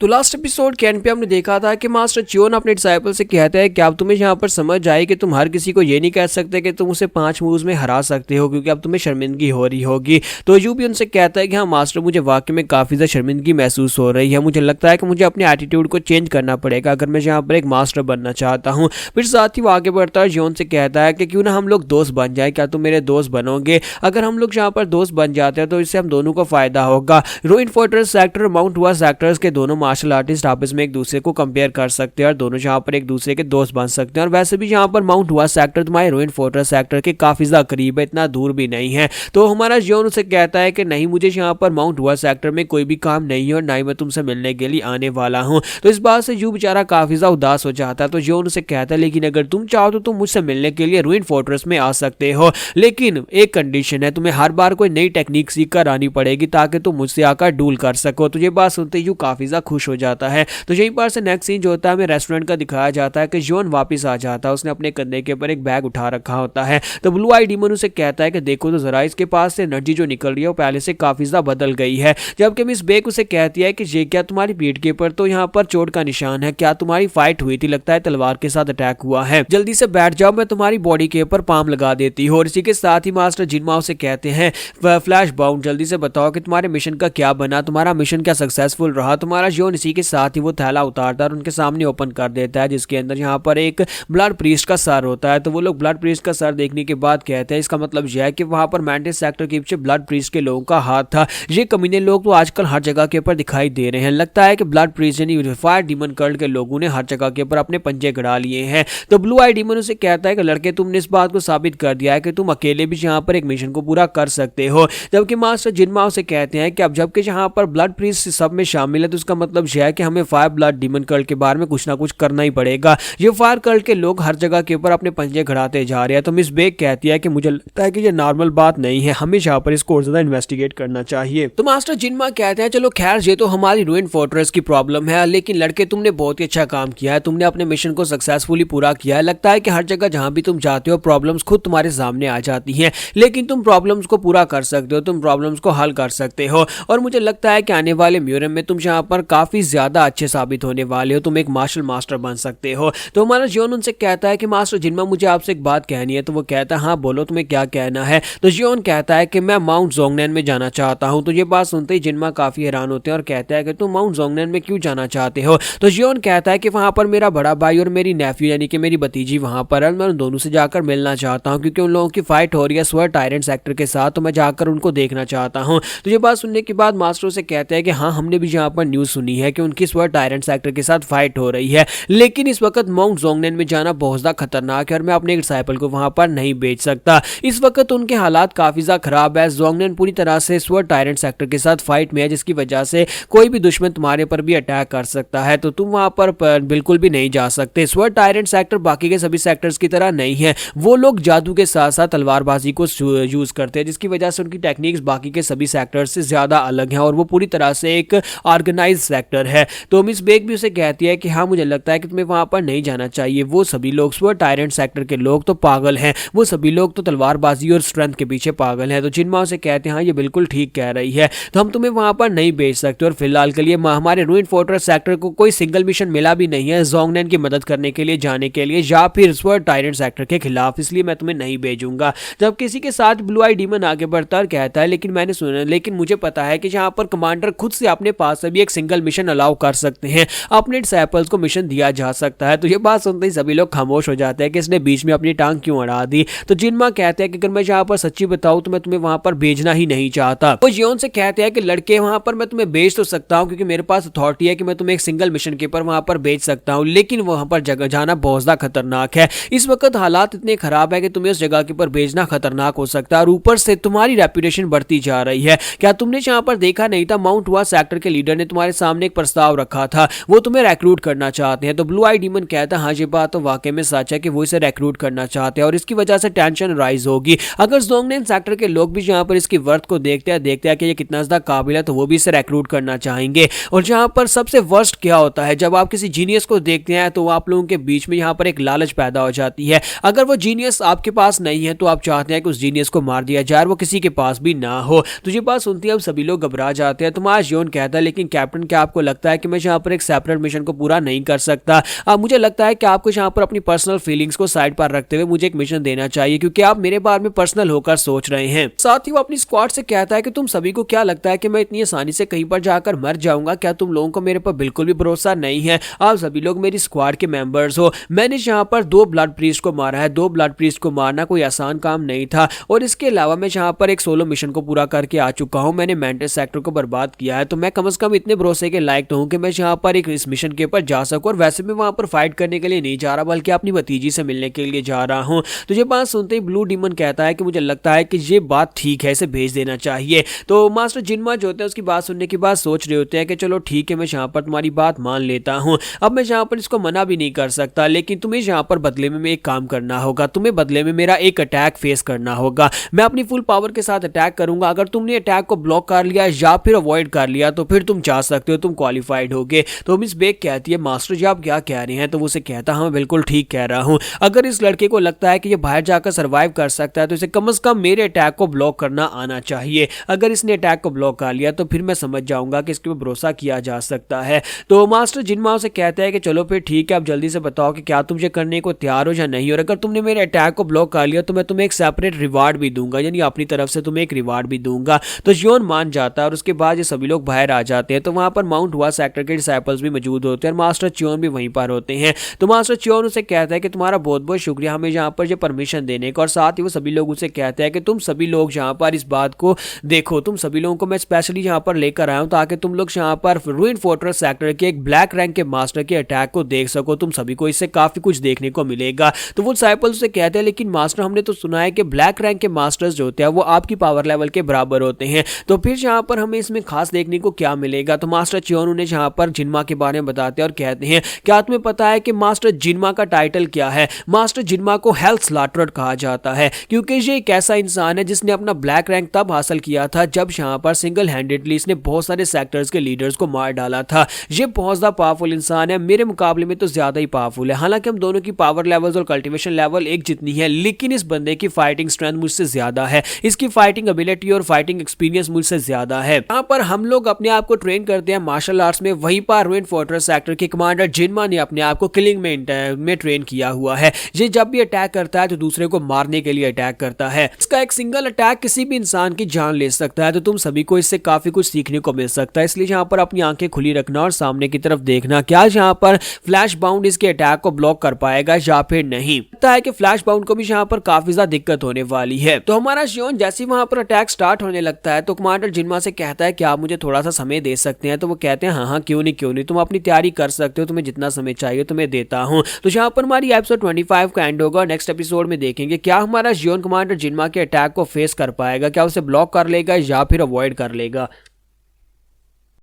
तो last episode के and पे हमने देखा था कि मास्टर चियोन अपने डिसाइपल से कहता है कि अब तुम्हें यहाँ पर समझ आए कि तुम हर किसी को ये नहीं कह सकते कि तुम उसे 5 मूव्स में हरा सकते हो, क्योंकि अब तुम्हें शर्मिंदगी हो रही होगी। तो यू भी उनसे कहता है कि हाँ मास्टर, मुझे वाकई में काफ़ी ज़्यादा शर्मिंदगी महसूस हो रही है। मुझे लगता है कि मुझे अपने एटीट्यूड को चेंज करना पड़ेगा अगर मैं यहाँ पर एक मास्टर बनना चाहता हूँ। फिर साथ ही वो आगे बढ़ता है, जियोन से कहता है कि क्यों ना हम लोग दोस्त बन जाए, क्या तुम मेरे दोस्त बनोगे? अगर हम लोग यहाँ पर दोस्त बन जाते हैं तो इससे हम दोनों को फायदा होगा। रूइन फोर्ट्रेस सेक्टर, माउंट हुआ सेक्टर्स के दोनों मार्शल आर्टिस्ट आपस में एक दूसरे को कंपेयर कर सकते हैं और दोनों यहाँ पर एक दूसरे के दोस्त बन सकते हैं। और वैसे भी यहाँ पर माउंट हुआ सेक्टर तुम्हारे रूइन फोर्ट्रेस सेक्टर के काफी ज्यादा करीब है, इतना दूर भी नहीं है। तो हमारा जियोन उसे कहता है कि नहीं, मुझे यहाँ पर माउंट हुआ सेक्टर में कोई भी काम नहीं है और ना ही मैं तुमसे मिलने के लिए आने वाला हूँ। तो इस बात से यू बेचारा काफी ज्यादा उदास हो जाता है। तो जियोन उसे कहता है लेकिन अगर तुम चाहो तो तुम मुझसे मिलने के लिए रूइन फोर्ट्रेस में आ सकते हो, लेकिन एक कंडीशन है, तुम्हें हर बार कोई नई टेक्निक सीख कर आनी पड़ेगी ताकि तुम मुझसे आकर डूल कर सको। तो ये बात सुनते यू काफी ज्यादा खुश हो जाता है। तो यहीं पर से नेक्स्ट सीन जो होता है हमें रेस्टोरेंट का दिखाया जाता है कि जियोन वापस आ जाता है। उसने अपने कंधे के ऊपर एक बैग उठा रखा होता है। तो ब्लू आई डीमन उसे कहता है कि देखो तो जरा, इसके पास से एनर्जी जो निकल रही है वो पहले से काफी ज्यादा बदल गई है। जबकि मिस बेक उसे कहती है कि ये क्या तुम्हारी पीठ के ऊपर तो यहाँ पर चोट का निशान है, क्या तुम्हारी फाइट हुई थी? लगता है तलवार के साथ अटैक हुआ है, जल्दी से बैठ जाओ, मैं तुम्हारी बॉडी के ऊपर पाम लगा देती हूँ। और इसी के साथ ही मास्टर जिनमाओ से कहते हैं फ्लैश बाउंड, जल्दी से बताओ कि तुम्हारे मिशन का क्या बना, तुम्हारा मिशन क्या सक्सेसफुल रहा? तुम्हारा जियोन इसी के साथ ही वो थैला उतारता है और उनके सामने ओपन कर देता है, जिसके अंदर यहाँ पर एक ब्लड प्रीस्ट का सर होता है। तो वो लोग ब्लड प्रीस्ट का सर देखने के बाद कहते हैं इसका मतलब यह है कि वहां पर मैंटिस सेक्टर के पीछे ब्लड प्रीस्ट के लोगों का हाथ था। ये कमीने लोग तो आजकल हर जगह के ऊपर दिखाई दे रहे हैं। लगता है कि ब्लड प्रीस्ट यानी फायर डीमन कल्ट के लोगों ने हर जगह के ऊपर अपने पंजे गड़ा लिए हैं। तो ब्लू आई डीमन उसे कहता है कि लड़के, तुमने इस बात को साबित कर दिया है कि तुम अकेले भी यहाँ पर एक मिशन को पूरा कर सकते हो। जबकि मास्टर जिनमाओ से कहते हैं कि अब जबकि यहाँ पर ब्लड प्रीस्ट सब में शामिल है तो उसका मतलब यह है कि हमें फायर ब्लड डीमन कल्ट के बारे में कुछ ना कुछ करना ही पड़ेगा। ये फायर कल्ट के लोग हर जगह के ऊपर अपने पंजे गड़ाते जा रहे हैं। तो मिस बेक कहती है कि मुझे लगता है कि ये नॉर्मल बात नहीं है, हमें यहाँ पर इसको और ज्यादा इन्वेस्टिगेट करना चाहिए। तो मास्टर जिनमा कहते हैं चलो खैर, ये तो हमारी रूइन फोर्ट्रेस की प्रॉब्लम है, लेकिन लड़के तुमने बहुत ही अच्छा काम किया है, तुमने अपने मिशन को सक्सेसफुली पूरा किया है। लगता है कि हर जगह जहां भी तुम जाते हो प्रॉब्लम्स खुद तुम्हारे सामने आ जाती हैं, लेकिन तुम प्रॉब्लम्स को पूरा कर सकते हो, तुम प्रॉब्लम्स को हल कर सकते हो। और मुझे लगता है कि आने वाले म्यूजियम में तुम यहाँ पर काफी ज्यादा अच्छे साबित होने वाले हो, तुम एक मार्शल मास्टर बन सकते हो। तो हमारा जियोन उनसे कहता है कि मास्टर जिनमा, मुझे आपसे एक बात कहनी है। तो वो कहता है हाँ बोलो, तुम्हें क्या कहना है? तो जियोन कहता है कि मैं माउंट जोंगनैन में जाना चाहता हूँ। तो ये बात सुनते ही जिनमा काफी हैरान होते हैं और कहता है कि तुम माउंट जोंगनैन में क्यों जाना चाहते हो? तो जियोन कहता है कि वहां पर मेरा बड़ा भाई और मेरी नेफ्यू यानी कि मेरी भतीजी वहां पर है, मैं उन दोनों से जाकर मिलना चाहता हूँ क्योंकि उन लोगों की फाइट हो रही है स्वर टायरेंट सेक्टर के साथ, तो मैं जाकर उनको देखना चाहता हूँ। तो ये बात सुनने के बाद मास्टर से कहते हैं कि हाँ, हमने भी यहाँ पर न्यूज सुनी है कि उनकी स्वर टायरेंट सेक्टर के साथ फाइट हो रही है, लेकिन इस वक्त माउंट जोंगनैन में जाना बहुत ज्यादा खतरनाक है और मैं अपने डिसाइपल को वहां पर नहीं भेज सकता। इस वक्त उनके हालात काफी ज्यादा खराब है। जोंगनैन पूरी तरह से स्वर टायरेंट सेक्टर के साथ फाइट में है, जिसकी वजह से कोई भी दुश्मन तुम्हारे पर भी अटैक कर सकता है, तो तुम वहां पर बिल्कुल भी नहीं जा सकते। स्वर टायरेंट सेक्टर बाकी के सभी सेक्टर्स की तरह नहीं है, वो लोग जादू के साथ साथ तलवारबाजी को यूज करते हैं, जिसकी वजह से उनकी टेक्निक्स बाकी के सभी सेक्टर से ज्यादा अलग हैं और वो पूरी तरह से एक ऑर्गेनाइज सेक्टर है। तो मिस बेक भी उसे कहती है कि हाँ, मुझे लगता है कि तुम्हें वहां पर नहीं जाना चाहिए, वो सभी लोग स्वर टायरेंट सेक्टर के लोग तो पागल हैं, वो सभी लोग तो तलवारबाजी और स्ट्रेंथ के पीछे पागल हैं। तो जिनमा से कहते हैं हाँ, ये बिल्कुल ठीक कह रही है, तो हम तुम्हें वहां पर नहीं भेज सकते। और फिलहाल के लिए हमारे रूइन फोर्ट्रेस सेक्टर को कोई सिंगल मिशन मिला भी नहीं है जोंगनैन की मदद करने के लिए जाने के लिए या फिर स्वर टायरेंट सेक्टर के खिलाफ, इसलिए मैं तुम्हें नहीं भेजूंगा। जब किसी के साथ ब्लू आई डीमन आगे बढ़ता और कहता है लेकिन मुझे पता है कि यहाँ पर कमांडर खुद से अपने पास से भी एक सिंगल मिशन अलाउ कर सकते हैं, अपने डिसाइपल्स को मिशन दिया जा सकता है। तो ये बात सुनते ही सभी लोग खामोश हो जाते हैं कि इसने बीच में अपनी टांग क्यों अड़ा दी। तो जिनमा कहते हैं कि अगर मैं यहाँ पर सच्ची बताऊं तो मैं तुम्हें वहां पर भेजना ही नहीं चाहता। वो जियोन से कहते हैं कि लड़के, वहां पर मैं तुम्हें भेज तो सकता हूं क्योंकि मेरे पास अथॉरिटी है कि मैं तुम्हें एक सिंगल मिशन के ऊपर वहां पर भेज सकता हूं, लेकिन वहां पर जगह जाना बहुत ज्यादा खतरनाक है। इस वक्त हालात इतने खराब है कि तुम्हें उस जगह के ऊपर भेजना खतरनाक हो सकता है और ऊपर से तुम्हारी रेपुटेशन बढ़ती जा रही है। क्या तुमने यहाँ पर देखा नहीं था, माउंट हुआ सेक्टर के लीडर ने तुम्हारे सामने एक प्रस्ताव रखा था, वो तुम्हें रिक्रूट करना चाहते हैं। तो ब्लू आई डीमन कहता है हाँ, ये बात तो वाकई में सच है कि वो इसे रिक्रूट करना चाहते हैं और इसकी वजह से टेंशन राइज होगी। अगर जोंगनैन सेक्टर के लोग भी यहाँ पर इसकी वर्थ को देखते हैं कि ये कितना ज्यादा काबिल है, तो वो भी इसे रिक्रूट करना चाहेंगे। और जहाँ पर सबसे वर्स्ट क्या होता है, जब आप किसी जीनियस को देखते हैं तो आप लोगों के बीच में यहाँ पर एक लालच पैदा हो जाती है। अगर वो जीनियस आपके पास नहीं है तो आप चाहते हैं कि उस जीनियस को मार दिया जाए, वो किसी के पास भी ना हो। तो ये बात सुनती है अब सभी लोग घबरा जाते हैं। तो जियोन कहता है लेकिन कैप्टन, क्या आप आपको लगता है कि मैं यहाँ पर एक सेपरेट मिशन को पूरा नहीं कर सकता, मुझे लगता है कि आपको यहाँ पर अपनी पर्सनल फीलिंग्स को साइड पर रखते हुए मुझे एक मिशन देना चाहिए, क्योंकि आप मेरे बारे में पर्सनल होकर सोच रहे हैं। साथ ही वो अपनी स्क्वाड से कहता है कि तुम सभी को क्या लगता है कि मैं इतनी आसानी से कहीं पर जाकर मर जाऊंगा? क्या तुम लोगों को मेरे पर बिल्कुल भी भरोसा नहीं है? आप सभी लोग मेरी स्क्वाड के मेंबर्स हो। मैंने यहाँ पर 2 ब्लड प्रीस्ट को मारा है। 2 ब्लड प्रीस्ट को मारना कोई आसान काम नहीं था, और इसके अलावा मैं यहाँ पर एक सोलो मिशन को पूरा करके आ चुका हूँ। मैंने मेंटेस सेक्टर को बर्बाद किया है, तो मैं कम से कम इतने भरोसे के लायक तो हूँ कि मैं यहाँ पर एक इस मिशन के ऊपर जा सकूँ। और वैसे मैं वहां पर फाइट करने के लिए नहीं जा रहा, बल्कि अपनी भतीजी से मिलने के लिए जा रहा हूँ। तो ये बात सुनते ही ब्लू डीमन कहता है कि मुझे लगता है कि ये बात ठीक है, इसे भेज देना चाहिए। तो मास्टर जिनमा जो होते हैं उसकी बात सुनने के बाद सोच रहे होते हैं कि चलो ठीक है, मैं यहाँ पर तुम्हारी बात मान लेता हूँ। अब मैं यहाँ पर इसको मना भी नहीं कर सकता, लेकिन तुम्हें यहाँ पर बदले में एक काम करना होगा। तुम्हें बदले में मेरा एक अटैक फेस करना होगा। मैं अपनी फुल पावर के साथ अटैक करूंगा। अगर तुमने अटैक को ब्लॉक कर लिया या फिर अवॉइड कर लिया तो फिर तुम जा सकते हो, तुम क्वालिफाइड होगे। तो मिस बेक कहती है मास्टर जी आप क्या कह रहे हैं? तो वो उसे कहता हाँ बिल्कुल ठीक कह रहा हूँ। अगर इस लड़के को लगता है कि ये बाहर जाकर सर्वाइव कर सकता है तो इसे कम से कम मेरे अटैक को ब्लॉक करना आना चाहिए। अगर इसने अटैक को ब्लॉक कर लिया तो फिर मैं समझ जाऊंगा कि इसके ऊपर भरोसा किया जा सकता है। तो मास्टर जिनमा उसे कहता है कि चलो फिर ठीक है, आप जल्दी से बताओ कि क्या तुम ये करने को तैयार हो या नहीं, और अगर तुमने मेरे अटैक को ब्लॉक कर लिया तो मैं तुम्हें एक सेपरेट रिवार्ड भी दूंगा, यानी अपनी तरफ से तुम्हें एक रिवार्ड भी दूंगा। तो जियोन मान जाता है और उसके बाद ये सभी लोग बाहर आ जाते हैं। तो वहां पर माउंट हुआ सेक्टर के डिसाइपल्स भी मौजूद होते हैं और मास्टर चियोन भी वहीं पर होते हैं। तो मास्टर चियोन उसे कहता है कि तुम्हारा बहुत बहुत शुक्रिया हमें यहाँ पर ये परमिशन देने का, और साथ ही वो सभी लोग उसे कहते हैं कि तुम सभी लोग यहाँ पर इस बात को देखो, तुम सभी लोगों को मैं स्पेशली यहाँ पर लेकर आया हूँ ताकि तुम लोग यहाँ पर रूइन फोर्ट्रेस सेक्टर के एक ब्लैक रैंक के मास्टर के अटैक को देख सको। तुम सभी को इससे काफी कुछ देखने को मिलेगा। तो वो डिसाइपल्स उसे कहते हैं लेकिन मास्टर हमने तो सुना है कि ब्लैक रैंक के मास्टर्स जो होते हैं वो आपकी पावर लेवल के बराबर होते हैं, तो फिर यहाँ पर हमें इसमें खास देखने को क्या मिलेगा? तो मास्टर चियोन उन्हें यहाँ पर जिनमा के बारे में बताते हैं और कहते हैं क्या तुम्हें पता है कि मास्टर जिनमा का टाइटल क्या है? मास्टर जिनमा को हेल्थ स्लाटरर कहा जाता है, क्योंकि ये एक ऐसा इंसान है जिसने अपना ब्लैक रैंक तब हासिल किया था जब यहाँ पर सिंगल हैंडेडली इसने बहुत सारे सेक्टर्स के लीडर्स को मार डाला था। ये बहुत ज्यादा पावरफुल इंसान है, मेरे मुकाबले में तो ज्यादा ही पावरफुल है। हालांकि हम दोनों की पावर लेवल्स और कल्टीवेशन लेवल एक जितनी है, लेकिन इस बंदे की फाइटिंग स्ट्रेंथ मुझसे ज्यादा है, इसकी फाइटिंग एबिलिटी और फाइटिंग एक्सपीरियंस मुझसे ज्यादा है। यहाँ पर हम लोग अपने आप को ट्रेन करते हैं मार्शल आर्ट्स में, वहीं पर रूइन फोर्ट्रेस सेक्टर के कमांडर जिनमा ने अपने आप को किलिंग में ट्रेन किया हुआ है। ये जब भी अटैक करता है तो दूसरे को मारने के लिए अटैक करता है। इसका एक सिंगल अटैक किसी भी इंसान की जान ले सकता है, तो तुम सभी को इससे काफी कुछ सीखने को मिल सकता है। इसलिए यहाँ पर अपनी आंखें खुली रखना और सामने की तरफ देखना, क्या यहाँ पर फ्लैश बाउंड इसके अटैक को ब्लॉक कर पाएगा या फिर नहीं। लगता है कि फ्लैश बाउंड को भी यहाँ पर काफी ज्यादा दिक्कत होने वाली है। तो हमारा जियोन जैसे वहां पर अटैक स्टार्ट होने लगता है तो कमांडर जिनमा से कहता है कि आप मुझे थोड़ा सा समय दे सकते हैं? तो वो कहते हैं हाँ क्यों नहीं, तुम अपनी तैयारी कर सकते हो, तुम्हें जितना समय चाहिए तुम्हें देता हूँ। तो यहाँ पर हमारी एपिसोड 25 का एंड होगा। नेक्स्ट एपिसोड में देखेंगे क्या हमारा जियोन कमांडर जिनमा के अटैक को फेस कर पाएगा, क्या उसे ब्लॉक कर लेगा या फिर अवॉइड कर लेगा।